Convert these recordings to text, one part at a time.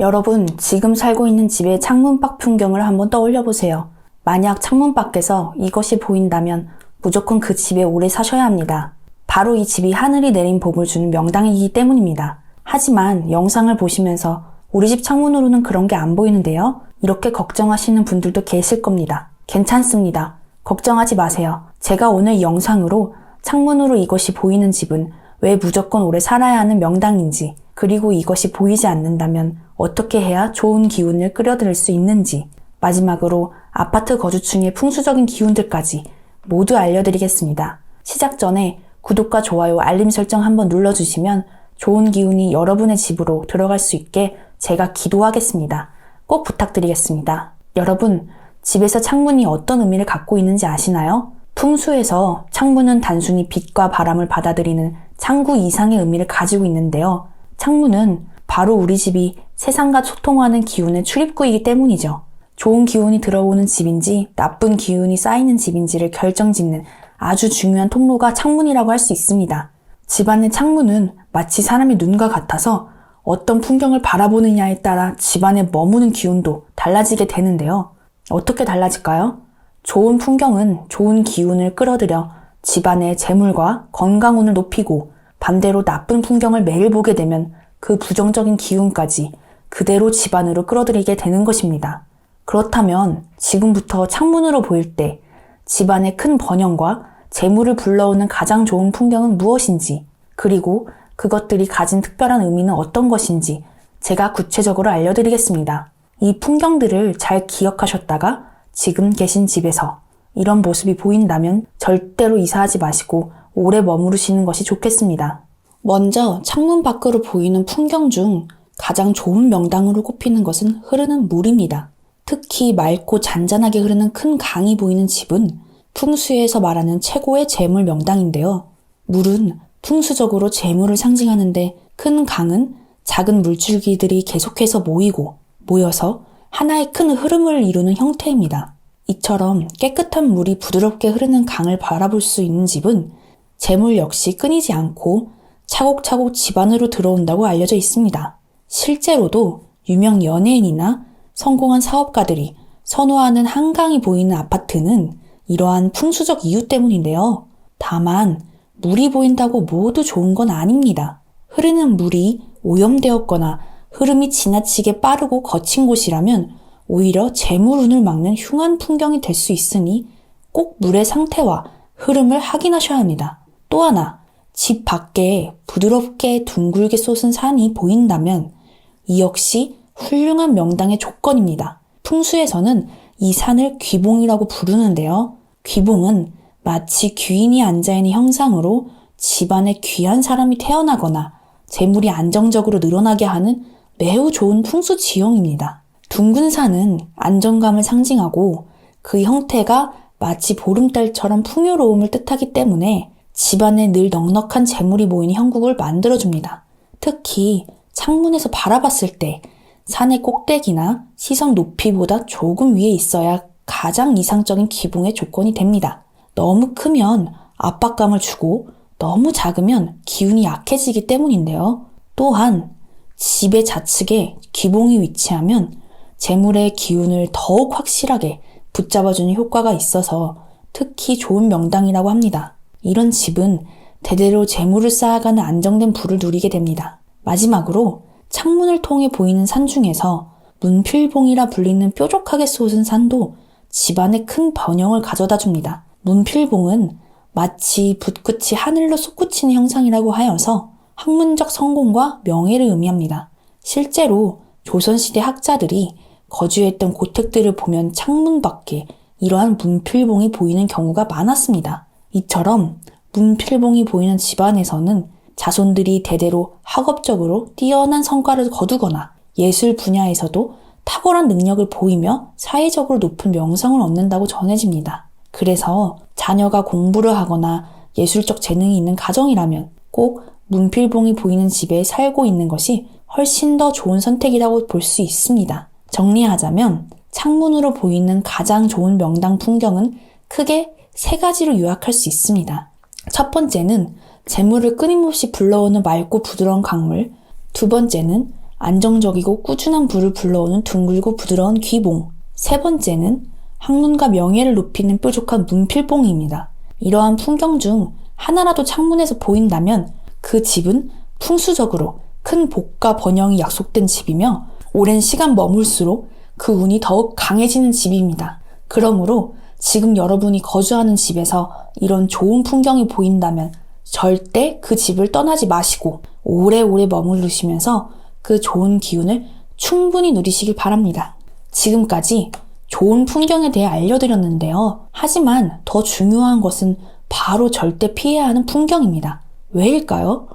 여러분, 지금 살고 있는 집의 창문 밖 풍경을 한번 떠올려 보세요. 만약 창문 밖에서 이것이 보인다면 무조건 그 집에 오래 사셔야 합니다. 바로 이 집이 하늘이 내린 복을 주는 명당이기 때문입니다. 하지만 영상을 보시면서 우리 집 창문으로는 그런 게 안 보이는데요? 이렇게 걱정하시는 분들도 계실 겁니다. 괜찮습니다. 걱정하지 마세요. 제가 오늘 이 영상으로 창문으로 이것이 보이는 집은 왜 무조건 오래 살아야 하는 명당인지, 그리고 이것이 보이지 않는다면 어떻게 해야 좋은 기운을 끌어들일 수 있는지, 마지막으로 아파트 거주층의 풍수적인 기운들까지 모두 알려드리겠습니다. 시작 전에 구독과 좋아요, 알림 설정 한번 눌러주시면 좋은 기운이 여러분의 집으로 들어갈 수 있게 제가 기도하겠습니다. 꼭 부탁드리겠습니다. 여러분, 집에서 창문이 어떤 의미를 갖고 있는지 아시나요? 풍수에서 창문은 단순히 빛과 바람을 받아들이는 창구 이상의 의미를 가지고 있는데요. 창문은 바로 우리 집이 세상과 소통하는 기운의 출입구이기 때문이죠. 좋은 기운이 들어오는 집인지 나쁜 기운이 쌓이는 집인지를 결정짓는 아주 중요한 통로가 창문이라고 할 수 있습니다. 집안의 창문은 마치 사람의 눈과 같아서 어떤 풍경을 바라보느냐에 따라 집안에 머무는 기운도 달라지게 되는데요. 어떻게 달라질까요? 좋은 풍경은 좋은 기운을 끌어들여 집안의 재물과 건강운을 높이고, 반대로 나쁜 풍경을 매일 보게 되면 그 부정적인 기운까지 그대로 집안으로 끌어들이게 되는 것입니다. 그렇다면 지금부터 창문으로 보일 때 집안의 큰 번영과 재물을 불러오는 가장 좋은 풍경은 무엇인지, 그리고 그것들이 가진 특별한 의미는 어떤 것인지 제가 구체적으로 알려드리겠습니다. 이 풍경들을 잘 기억하셨다가 지금 계신 집에서 이런 모습이 보인다면 절대로 이사하지 마시고 오래 머무르시는 것이 좋겠습니다. 먼저 창문 밖으로 보이는 풍경 중 가장 좋은 명당으로 꼽히는 것은 흐르는 물입니다. 특히 맑고 잔잔하게 흐르는 큰 강이 보이는 집은 풍수에서 말하는 최고의 재물 명당인데요. 물은 풍수적으로 재물을 상징하는데, 큰 강은 작은 물줄기들이 계속해서 모여서 하나의 큰 흐름을 이루는 형태입니다. 이처럼 깨끗한 물이 부드럽게 흐르는 강을 바라볼 수 있는 집은 재물 역시 끊이지 않고 차곡차곡 집 안으로 들어온다고 알려져 있습니다. 실제로도 유명 연예인이나 성공한 사업가들이 선호하는 한강이 보이는 아파트는 이러한 풍수적 이유 때문인데요. 다만 물이 보인다고 모두 좋은 건 아닙니다. 흐르는 물이 오염되었거나 흐름이 지나치게 빠르고 거친 곳이라면 오히려 재물운을 막는 흉한 풍경이 될 수 있으니 꼭 물의 상태와 흐름을 확인하셔야 합니다. 또 하나, 집 밖에 부드럽게 둥글게 솟은 산이 보인다면 이 역시 훌륭한 명당의 조건입니다. 풍수에서는 이 산을 귀봉이라고 부르는데요. 귀봉은 마치 귀인이 앉아있는 형상으로 집안에 귀한 사람이 태어나거나 재물이 안정적으로 늘어나게 하는 매우 좋은 풍수 지형입니다. 둥근 산은 안정감을 상징하고 그 형태가 마치 보름달처럼 풍요로움을 뜻하기 때문에 집안에 늘 넉넉한 재물이 모이는 형국을 만들어줍니다. 특히 창문에서 바라봤을 때 산의 꼭대기나 시선 높이보다 조금 위에 있어야 가장 이상적인 기봉의 조건이 됩니다. 너무 크면 압박감을 주고 너무 작으면 기운이 약해지기 때문인데요. 또한 집의 좌측에 기봉이 위치하면 재물의 기운을 더욱 확실하게 붙잡아주는 효과가 있어서 특히 좋은 명당이라고 합니다. 이런 집은 대대로 재물을 쌓아가는 안정된 부를 누리게 됩니다. 마지막으로 창문을 통해 보이는 산 중에서 문필봉이라 불리는 뾰족하게 솟은 산도 집안에 큰 번영을 가져다 줍니다. 문필봉은 마치 붓끝이 하늘로 솟구치는 형상이라고 하여서 학문적 성공과 명예를 의미합니다. 실제로 조선시대 학자들이 거주했던 고택들을 보면 창문 밖에 이러한 문필봉이 보이는 경우가 많았습니다. 이처럼 문필봉이 보이는 집안에서는 자손들이 대대로 학업적으로 뛰어난 성과를 거두거나 예술 분야에서도 탁월한 능력을 보이며 사회적으로 높은 명성을 얻는다고 전해집니다. 그래서 자녀가 공부를 하거나 예술적 재능이 있는 가정이라면 꼭 문필봉이 보이는 집에 살고 있는 것이 훨씬 더 좋은 선택이라고 볼 수 있습니다. 정리하자면 창문으로 보이는 가장 좋은 명당 풍경은 크게 세 가지로 요약할 수 있습니다. 첫 번째는 재물을 끊임없이 불러오는 맑고 부드러운 강물, 두 번째는 안정적이고 꾸준한 불을 불러오는 둥글고 부드러운 귀봉. 세 번째는 학문과 명예를 높이는 뾰족한 문필봉입니다. 이러한 풍경 중 하나라도 창문에서 보인다면 그 집은 풍수적으로 큰 복과 번영이 약속된 집이며 오랜 시간 머물수록 그 운이 더욱 강해지는 집입니다. 그러므로 지금 여러분이 거주하는 집에서 이런 좋은 풍경이 보인다면 절대 그 집을 떠나지 마시고 오래오래 머무르시면서 그 좋은 기운을 충분히 누리시길 바랍니다. 지금까지 좋은 풍경에 대해 알려드렸는데요. 하지만 더 중요한 것은 바로 절대 피해야 하는 풍경입니다. 왜일까요?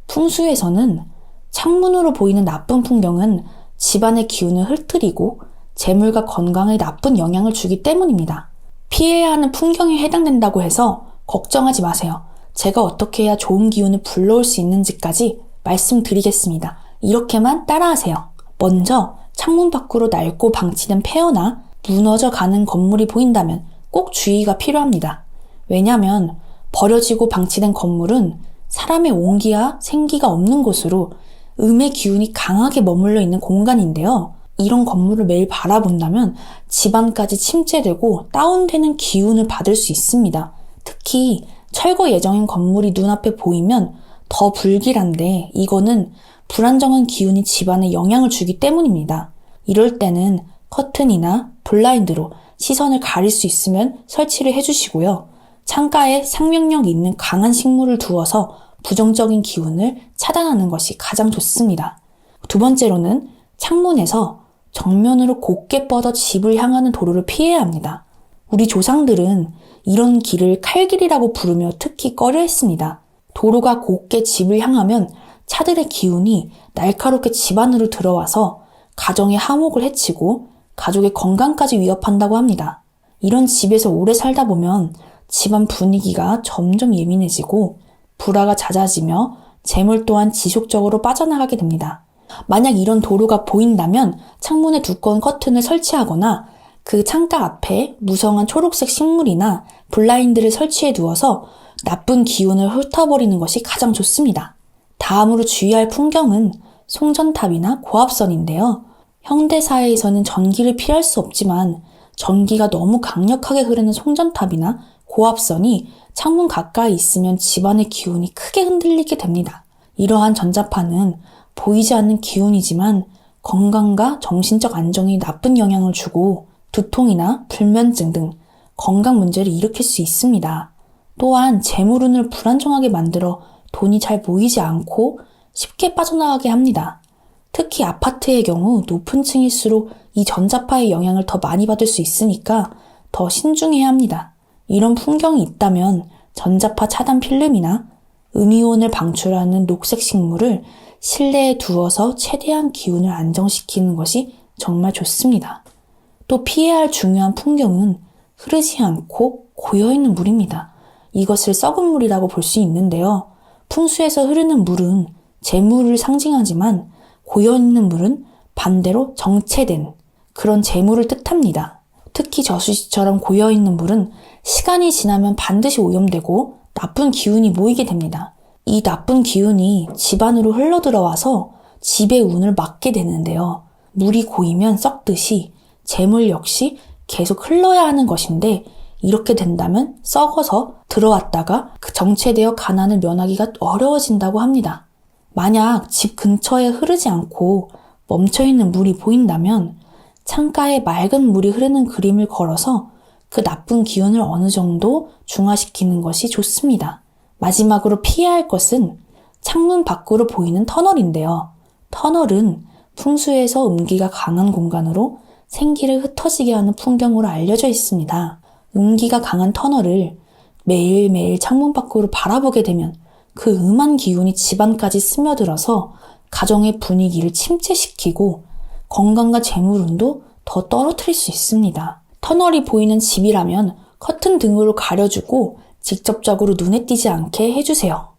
풍수에서는 창문으로 보이는 나쁜 풍경은 집안의 기운을 흐트리고 재물과 건강에 나쁜 영향을 주기 때문입니다. 피해야 하는 풍경에 해당된다고 해서 걱정하지 마세요. 제가 어떻게 해야 좋은 기운을 불러올 수 있는지까지 말씀드리겠습니다. 이렇게만 따라하세요. 먼저 창문 밖으로 낡고 방치된 폐허나 무너져 가는 건물이 보인다면 꼭 주의가 필요합니다. 왜냐하면 버려지고 방치된 건물은 사람의 온기와 생기가 없는 곳으로 음의 기운이 강하게 머물러 있는 공간인데요. 이런 건물을 매일 바라본다면 집안까지 침체되고 다운되는 기운을 받을 수 있습니다. 특히 철거 예정인 건물이 눈앞에 보이면 더 불길한데 이거는 불안정한 기운이 집안에 영향을 주기 때문입니다. 이럴 때는 커튼이나 블라인드로 시선을 가릴 수 있으면 설치를 해주시고요. 창가에 생명력 있는 강한 식물을 두어서 부정적인 기운을 차단하는 것이 가장 좋습니다. 두 번째로는 창문에서 정면으로 곧게 뻗어 집을 향하는 도로를 피해야 합니다. 우리 조상들은 이런 길을 칼길이라고 부르며 특히 꺼려했습니다. 도로가 곧게 집을 향하면 차들의 기운이 날카롭게 집 안으로 들어와서 가정의 화목을 해치고 가족의 건강까지 위협한다고 합니다. 이런 집에서 오래 살다 보면 집안 분위기가 점점 예민해지고 불화가 잦아지며 재물 또한 지속적으로 빠져나가게 됩니다. 만약 이런 도로가 보인다면 창문에 두꺼운 커튼을 설치하거나 그 창가 앞에 무성한 초록색 식물이나 블라인드를 설치해 두어서 나쁜 기운을 훑어버리는 것이 가장 좋습니다. 다음으로 주의할 풍경은 송전탑이나 고압선인데요. 현대사회에서는 전기를 피할 수 없지만 전기가 너무 강력하게 흐르는 송전탑이나 고압선이 창문 가까이 있으면 집안의 기운이 크게 흔들리게 됩니다. 이러한 전자파는 보이지 않는 기운이지만 건강과 정신적 안정에 나쁜 영향을 주고 두통이나 불면증 등 건강 문제를 일으킬 수 있습니다. 또한 재물운을 불안정하게 만들어 돈이 잘 모이지 않고 쉽게 빠져나가게 합니다. 특히 아파트의 경우 높은 층일수록 이 전자파의 영향을 더 많이 받을 수 있으니까 더 신중해야 합니다. 이런 풍경이 있다면 전자파 차단 필름이나 음이온을 방출하는 녹색 식물을 실내에 두어서 최대한 기운을 안정시키는 것이 정말 좋습니다. 또 피해야 할 중요한 풍경은 흐르지 않고 고여있는 물입니다. 이것을 썩은 물이라고 볼 수 있는데요. 풍수에서 흐르는 물은 재물을 상징하지만 고여있는 물은 반대로 정체된 그런 재물을 뜻합니다. 특히 저수지처럼 고여있는 물은 시간이 지나면 반드시 오염되고 나쁜 기운이 모이게 됩니다. 이 나쁜 기운이 집 안으로 흘러들어와서 집의 운을 막게 되는데요. 물이 고이면 썩듯이 재물 역시 계속 흘러야 하는 것인데 이렇게 된다면 썩어서 들어왔다가 그 정체되어 가난을 면하기가 어려워진다고 합니다. 만약 집 근처에 흐르지 않고 멈춰있는 물이 보인다면 창가에 맑은 물이 흐르는 그림을 걸어서 그 나쁜 기운을 어느 정도 중화시키는 것이 좋습니다. 마지막으로 피해야 할 것은 창문 밖으로 보이는 터널인데요. 터널은 풍수에서 음기가 강한 공간으로 생기를 흩어지게 하는 풍경으로 알려져 있습니다. 음기가 강한 터널을 매일매일 창문 밖으로 바라보게 되면 그 음한 기운이 집안까지 스며들어서 가정의 분위기를 침체시키고 건강과 재물운도 더 떨어뜨릴 수 있습니다. 터널이 보이는 집이라면 커튼 등으로 가려주고 직접적으로 눈에 띄지 않게 해주세요.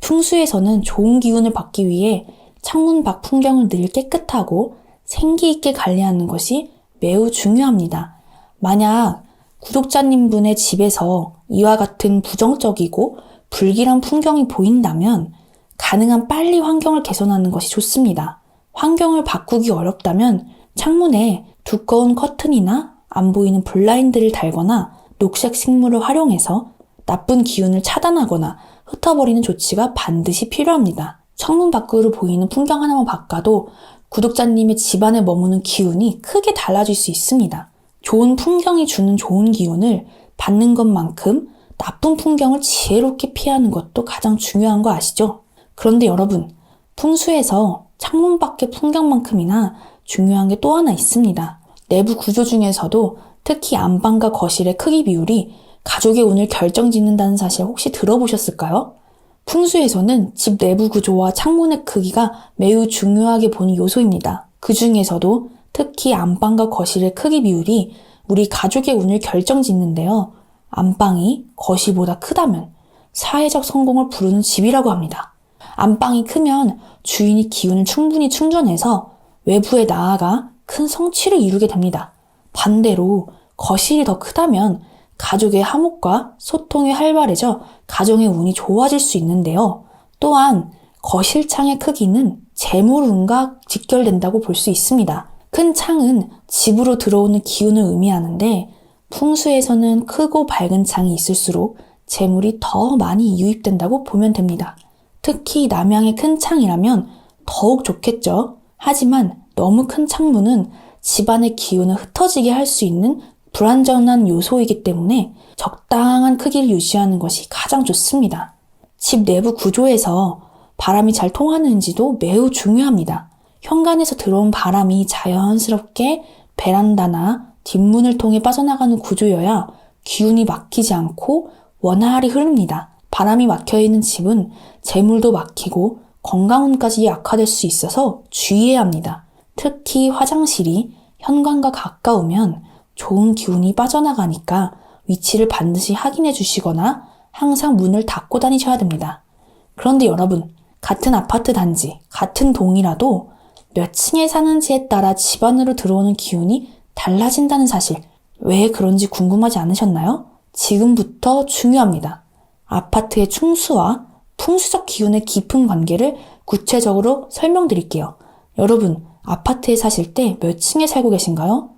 풍수에서는 좋은 기운을 받기 위해 창문 밖 풍경을 늘 깨끗하고 생기 있게 관리하는 것이 매우 중요합니다. 만약 구독자님분의 집에서 이와 같은 부정적이고 불길한 풍경이 보인다면 가능한 빨리 환경을 개선하는 것이 좋습니다. 환경을 바꾸기 어렵다면 창문에 두꺼운 커튼이나 안 보이는 블라인드를 달거나 녹색 식물을 활용해서 나쁜 기운을 차단하거나 흩어버리는 조치가 반드시 필요합니다. 창문 밖으로 보이는 풍경 하나만 바꿔도 구독자님의 집안에 머무는 기운이 크게 달라질 수 있습니다. 좋은 풍경이 주는 좋은 기운을 받는 것만큼 나쁜 풍경을 지혜롭게 피하는 것도 가장 중요한 거 아시죠? 그런데 여러분, 풍수에서 창문 밖의 풍경만큼이나 중요한 게 또 하나 있습니다. 내부 구조 중에서도 특히 안방과 거실의 크기 비율이 가족의 운을 결정짓는다는 사실 혹시 들어보셨을까요? 풍수에서는 집 내부 구조와 창문의 크기가 매우 중요하게 보는 요소입니다. 그 중에서도 특히 안방과 거실의 크기 비율이 우리 가족의 운을 결정짓는데요. 안방이 거실보다 크다면 사회적 성공을 부르는 집이라고 합니다. 안방이 크면 주인이 기운을 충분히 충전해서 외부에 나아가 큰 성취를 이루게 됩니다. 반대로 거실이 더 크다면 가족의 화목과 소통이 활발해져 가정의 운이 좋아질 수 있는데요. 또한 거실 창의 크기는 재물운과 직결된다고 볼 수 있습니다. 큰 창은 집으로 들어오는 기운을 의미하는데 풍수에서는 크고 밝은 창이 있을수록 재물이 더 많이 유입된다고 보면 됩니다. 특히 남향의 큰 창이라면 더욱 좋겠죠. 하지만 너무 큰 창문은 집안의 기운을 흩어지게 할 수 있는 불완전한 요소이기 때문에 적당한 크기를 유지하는 것이 가장 좋습니다. 집 내부 구조에서 바람이 잘 통하는지도 매우 중요합니다. 현관에서 들어온 바람이 자연스럽게 베란다나 뒷문을 통해 빠져나가는 구조여야 기운이 막히지 않고 원활히 흐릅니다. 바람이 막혀있는 집은 재물도 막히고 건강운까지 악화될 수 있어서 주의해야 합니다. 특히 화장실이 현관과 가까우면 좋은 기운이 빠져나가니까 위치를 반드시 확인해 주시거나 항상 문을 닫고 다니셔야 됩니다. 그런데 여러분, 같은 아파트 단지, 같은 동이라도 몇 층에 사는지에 따라 집 안으로 들어오는 기운이 달라진다는 사실, 왜 그런지 궁금하지 않으셨나요? 지금부터 중요합니다. 아파트의 충수와 풍수적 기운의 깊은 관계를 구체적으로 설명드릴게요. 여러분, 아파트에 사실 때 몇 층에 살고 계신가요?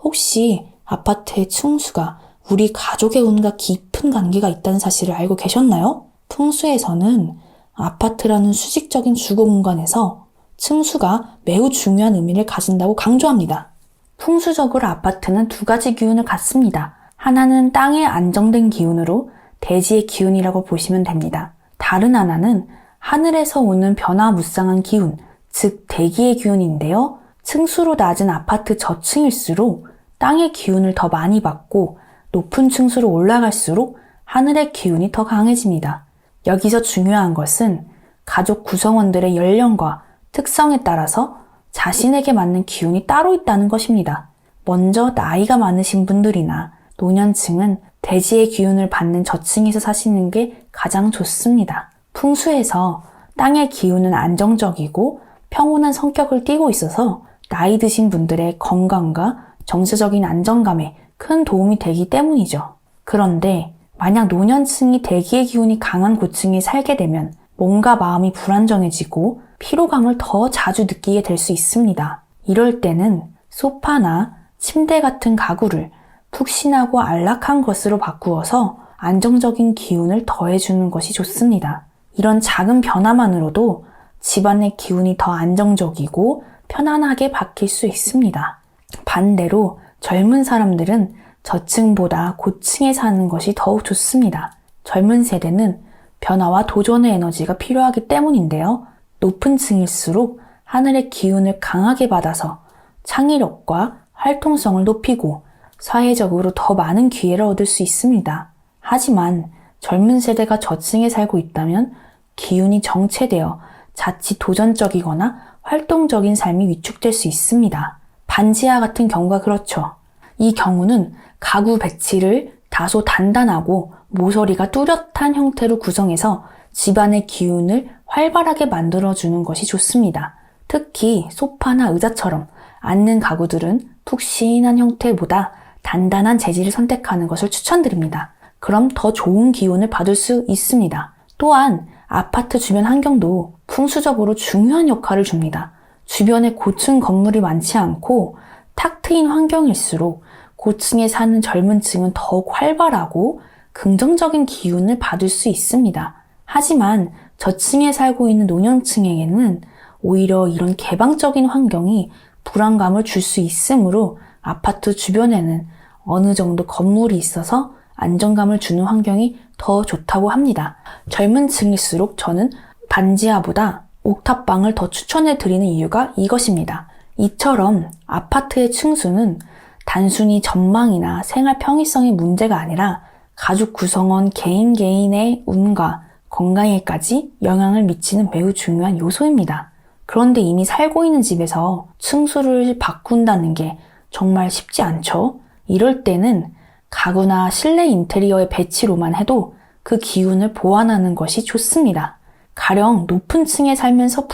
혹시 아파트의 충수가 우리 가족의 운과 깊은 관계가 있다는 사실을 알고 계셨나요? 풍수에서는 아파트라는 수직적인 주거 공간에서 층수가 매우 중요한 의미를 가진다고 강조합니다. 풍수적으로 아파트는 두 가지 기운을 갖습니다. 하나는 땅의 안정된 기운으로 대지의 기운이라고 보시면 됩니다. 다른 하나는 하늘에서 오는 변화무쌍한 기운, 즉 대기의 기운인데요. 층수로 낮은 아파트 저층일수록 땅의 기운을 더 많이 받고 높은 층수로 올라갈수록 하늘의 기운이 더 강해집니다. 여기서 중요한 것은 가족 구성원들의 연령과 특성에 따라서 자신에게 맞는 기운이 따로 있다는 것입니다. 먼저 나이가 많으신 분들이나 노년층은 대지의 기운을 받는 저층에서 사시는 게 가장 좋습니다. 풍수에서 땅의 기운은 안정적이고 평온한 성격을 띠고 있어서 나이 드신 분들의 건강과 정서적인 안정감에 큰 도움이 되기 때문이죠. 그런데 만약 노년층이 대기의 기운이 강한 고층에 살게 되면 몸과 마음이 불안정해지고 피로감을 더 자주 느끼게 될 수 있습니다. 이럴 때는 소파나 침대 같은 가구를 푹신하고 안락한 것으로 바꾸어서 안정적인 기운을 더해주는 것이 좋습니다. 이런 작은 변화만으로도 집안의 기운이 더 안정적이고 편안하게 바뀔 수 있습니다. 반대로 젊은 사람들은 저층보다 고층에 사는 것이 더욱 좋습니다. 젊은 세대는 변화와 도전의 에너지가 필요하기 때문인데요. 높은 층일수록 하늘의 기운을 강하게 받아서 창의력과 활동성을 높이고 사회적으로 더 많은 기회를 얻을 수 있습니다. 하지만 젊은 세대가 저층에 살고 있다면 기운이 정체되어 자칫 도전적이거나 활동적인 삶이 위축될 수 있습니다. 반지하 같은 경우가 그렇죠. 이 경우는 가구 배치를 다소 단단하고 모서리가 뚜렷한 형태로 구성해서 집안의 기운을 활발하게 만들어주는 것이 좋습니다. 특히 소파나 의자처럼 앉는 가구들은 푹신한 형태보다 단단한 재질을 선택하는 것을 추천드립니다. 그럼 더 좋은 기운을 받을 수 있습니다. 또한 아파트 주변 환경도 풍수적으로 중요한 역할을 줍니다. 주변에 고층 건물이 많지 않고 탁 트인 환경일수록 고층에 사는 젊은 층은 더욱 활발하고 긍정적인 기운을 받을 수 있습니다. 하지만 저층에 살고 있는 노년층에게는 오히려 이런 개방적인 환경이 불안감을 줄 수 있으므로 아파트 주변에는 어느 정도 건물이 있어서 안정감을 주는 환경이 더 좋다고 합니다. 젊은 층일수록 저는 반지하보다 옥탑방을 더 추천해 드리는 이유가 이것입니다. 이처럼 아파트의 층수는 단순히 전망이나 생활 편의성의 문제가 아니라 가족 구성원 개인의 운과 건강에까지 영향을 미치는 매우 중요한 요소입니다. 그런데 이미 살고 있는 집에서 층수를 바꾼다는 게 정말 쉽지 않죠? 이럴 때는 가구나 실내 인테리어의 배치로만 해도 그 기운을 보완하는 것이 좋습니다. 가령 높은 층에 살면서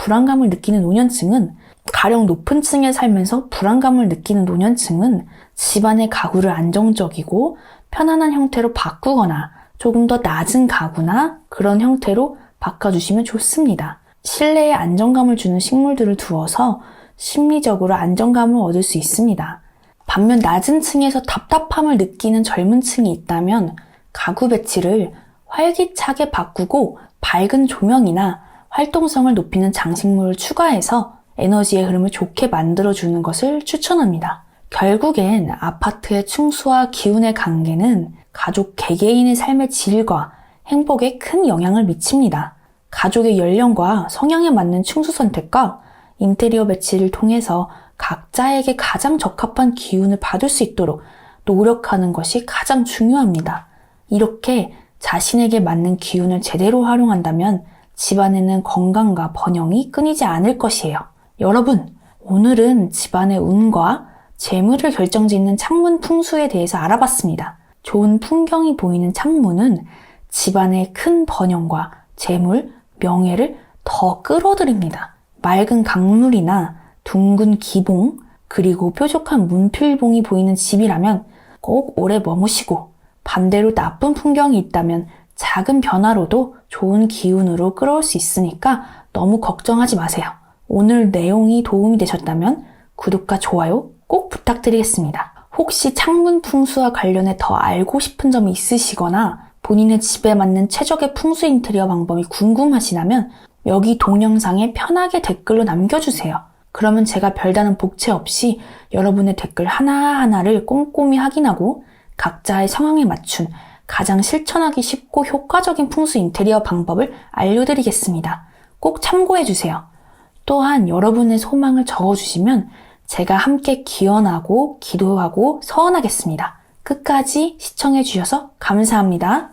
불안감을 느끼는 노년층은 집안의 가구를 안정적이고 편안한 형태로 바꾸거나 조금 더 낮은 가구나 그런 형태로 바꿔주시면 좋습니다. 실내에 안정감을 주는 식물들을 두어서 심리적으로 안정감을 얻을 수 있습니다. 반면 낮은 층에서 답답함을 느끼는 젊은 층이 있다면 가구 배치를 활기차게 바꾸고 밝은 조명이나 활동성을 높이는 장식물을 추가해서 에너지의 흐름을 좋게 만들어주는 것을 추천합니다. 결국엔 아파트의 층수와 기운의 관계는 가족 개개인의 삶의 질과 행복에 큰 영향을 미칩니다. 가족의 연령과 성향에 맞는 층수 선택과 인테리어 배치를 통해서 각자에게 가장 적합한 기운을 받을 수 있도록 노력하는 것이 가장 중요합니다. 이렇게 자신에게 맞는 기운을 제대로 활용한다면 집안에는 건강과 번영이 끊이지 않을 것이에요. 여러분, 오늘은 집안의 운과 재물을 결정짓는 창문 풍수에 대해서 알아봤습니다. 좋은 풍경이 보이는 창문은 집안의 큰 번영과 재물, 명예를 더 끌어들입니다. 맑은 강물이나 둥근 기봉, 그리고 뾰족한 문필봉이 보이는 집이라면 꼭 오래 머무시고, 반대로 나쁜 풍경이 있다면 작은 변화로도 좋은 기운으로 끌어올 수 있으니까 너무 걱정하지 마세요. 오늘 내용이 도움이 되셨다면 구독과 좋아요 꼭 부탁드리겠습니다. 혹시 창문 풍수와 관련해 더 알고 싶은 점이 있으시거나 본인의 집에 맞는 최적의 풍수 인테리어 방법이 궁금하시다면 여기 동영상에 편하게 댓글로 남겨주세요. 그러면 제가 별다른 복채 없이 여러분의 댓글 하나하나를 꼼꼼히 확인하고 각자의 상황에 맞춘 가장 실천하기 쉽고 효과적인 풍수 인테리어 방법을 알려드리겠습니다. 꼭 참고해주세요. 또한 여러분의 소망을 적어주시면 제가 함께 기원하고 기도하고 서원하겠습니다. 끝까지 시청해주셔서 감사합니다.